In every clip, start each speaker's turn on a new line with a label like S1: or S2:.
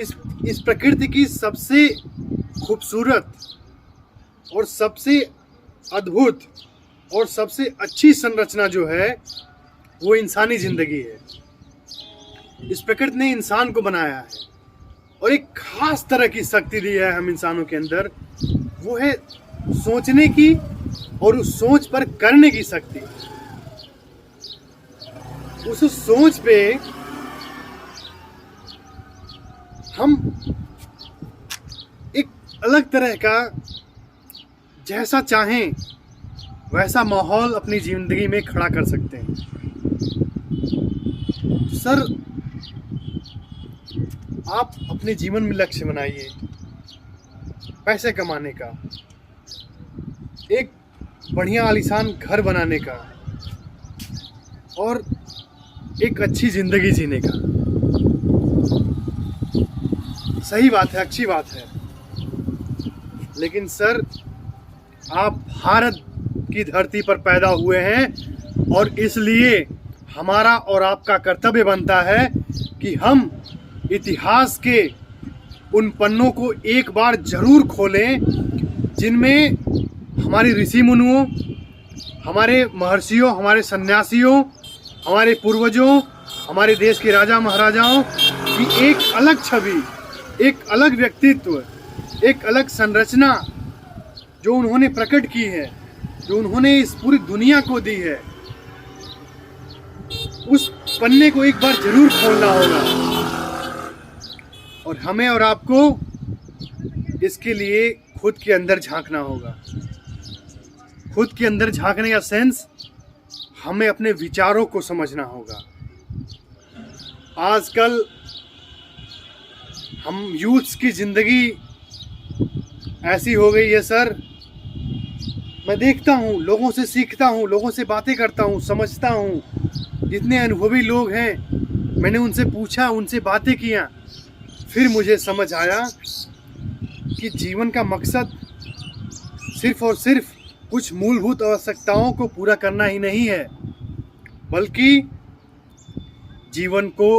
S1: इस प्रकृति की सबसे खूबसूरत और सबसे अद्भुत और सबसे अच्छी संरचना जो है वो इंसानी जिंदगी है। इस प्रकृति ने इंसान को बनाया है और एक खास तरह की शक्ति दी है हम इंसानों के अंदर, वो है सोचने की और उस सोच पर करने की शक्ति। उस सोच पे हम एक अलग तरह का जैसा चाहें वैसा माहौल अपनी जिंदगी में खड़ा कर सकते हैं। सर, आप अपने जीवन में लक्ष्य बनाइए पैसे कमाने का, एक बढ़िया आलीशान घर बनाने का और एक अच्छी जिंदगी जीने का। सही बात है, अच्छी बात है, लेकिन सर आप भारत की धरती पर पैदा हुए हैं और इसलिए हमारा और आपका कर्तव्य बनता है कि हम इतिहास के उन पन्नों को एक बार जरूर खोलें जिनमें हमारे ऋषि मुनियों, हमारे महर्षियों, हमारे सन्यासियों, हमारे पूर्वजों, हमारे देश के राजा महाराजाओं की एक अलग छवि, एक अलग व्यक्तित्व, एक अलग संरचना जो उन्होंने प्रकट की है, जो उन्होंने इस पूरी दुनिया को दी है, उस पन्ने को एक बार जरूर खोलना होगा। और हमें और आपको इसके लिए खुद के अंदर झांकना होगा। खुद के अंदर झांकने का सेंस, हमें अपने विचारों को समझना होगा। आजकल हम यूथ्स की जिंदगी ऐसी हो गई है सर, मैं देखता हूँ, लोगों से सीखता हूँ, लोगों से बातें करता हूँ, समझता हूँ। जितने अनुभवी लोग हैं मैंने उनसे पूछा, उनसे बातें किया, फिर मुझे समझ आया कि जीवन का मकसद सिर्फ और सिर्फ कुछ मूलभूत आवश्यकताओं को पूरा करना ही नहीं है, बल्कि जीवन को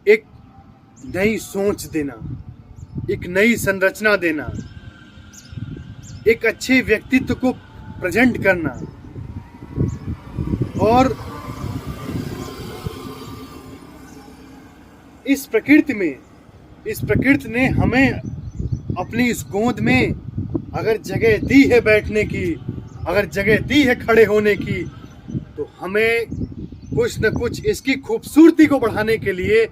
S1: एक नई सोच देना, एक नई संरचना देना, एक अच्छे व्यक्तित्व को प्रेजेंट करना। और इस प्रकृति ने हमें अपनी इस गोद में अगर जगह दी है बैठने की, अगर जगह दी है खड़े होने की, तो हमें कुछ न कुछ इसकी खूबसूरती को बढ़ाने के लिए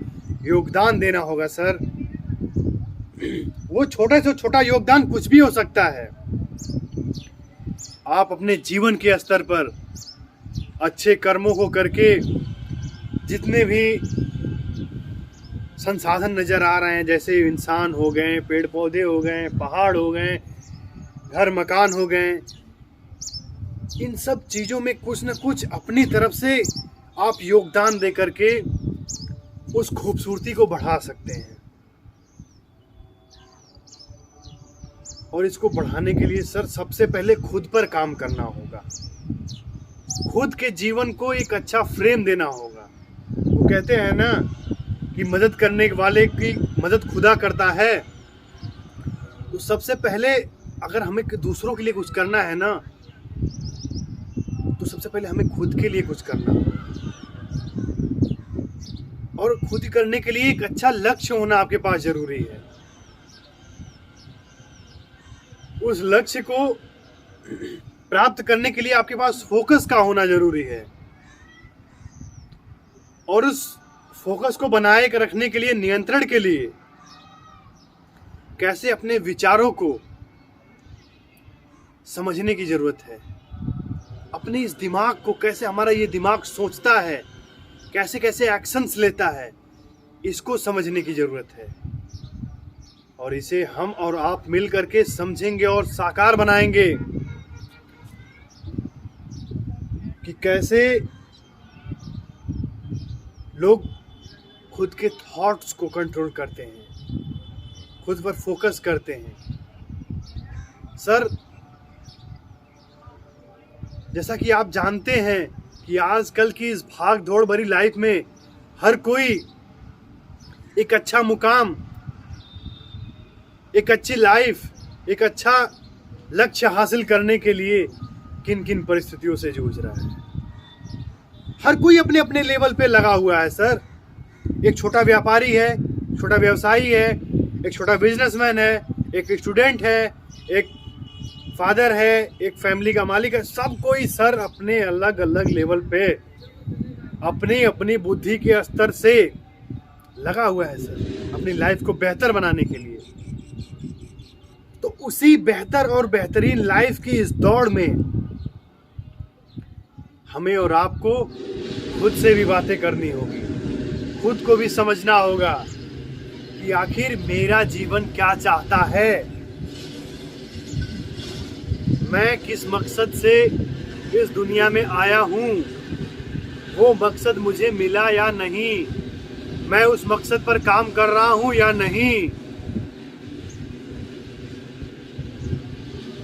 S1: योगदान देना होगा सर। वो छोटे से छोटा योगदान कुछ भी हो सकता है। आप अपने जीवन के स्तर पर अच्छे कर्मों को करके जितने भी संसाधन नजर आ रहे हैं, जैसे इंसान हो गए, पेड़ पौधे हो गए, पहाड़ हो गए, घर मकान हो गए, इन सब चीजों में कुछ न कुछ अपनी तरफ से आप योगदान दे करके उस खूबसूरती को बढ़ा सकते हैं। और इसको बढ़ाने के लिए सर सबसे पहले खुद पर काम करना होगा। खुद के जीवन को एक अच्छा फ्रेम देना होगा। वो कहते हैं ना कि मदद करने वाले की मदद खुदा करता है। तो सबसे पहले अगर हमें दूसरों के लिए कुछ करना है ना, तो सबसे पहले हमें खुद के लिए कुछ करना होगा। और खुद करने के लिए एक अच्छा लक्ष्य होना आपके पास जरूरी है। उस लक्ष्य को प्राप्त करने के लिए आपके पास फोकस का होना जरूरी है। और उस फोकस को बनाए रखने के लिए, नियंत्रण के लिए, कैसे अपने विचारों को समझने की जरूरत है। अपने इस दिमाग को कैसे, हमारा ये दिमाग सोचता है, कैसे कैसे एक्शंस लेता है, इसको समझने की जरूरत है। और इसे हम और आप मिल करके समझेंगे और साकार बनाएंगे कि कैसे लोग खुद के थॉट्स को कंट्रोल करते हैं, खुद पर फोकस करते हैं। सर, जैसा कि आप जानते हैं कि आजकल की इस भाग दौड़ भरी लाइफ में हर कोई एक अच्छा मुकाम, एक अच्छी लाइफ, एक अच्छा लक्ष्य हासिल करने के लिए किन किन परिस्थितियों से जूझ रहा है। हर कोई अपने अपने लेवल पे लगा हुआ है सर। एक छोटा व्यापारी है, छोटा व्यवसायी है, एक छोटा बिजनेसमैन है, एक स्टूडेंट है, एक फादर है, एक फैमिली का मालिक है। सब कोई सर अपने अलग अलग लेवल पे अपनी अपनी बुद्धि के स्तर से लगा हुआ है सर, अपनी लाइफ को बेहतर बनाने के लिए। तो उसी बेहतर और बेहतरीन लाइफ की इस दौड़ में हमें और आपको खुद से भी बातें करनी होगी, खुद को भी समझना होगा कि आखिर मेरा जीवन क्या चाहता है, मैं किस मकसद से इस दुनिया में आया हूँ, वो मकसद मुझे मिला या नहीं, मैं उस मकसद पर काम कर रहा हूँ या नहीं।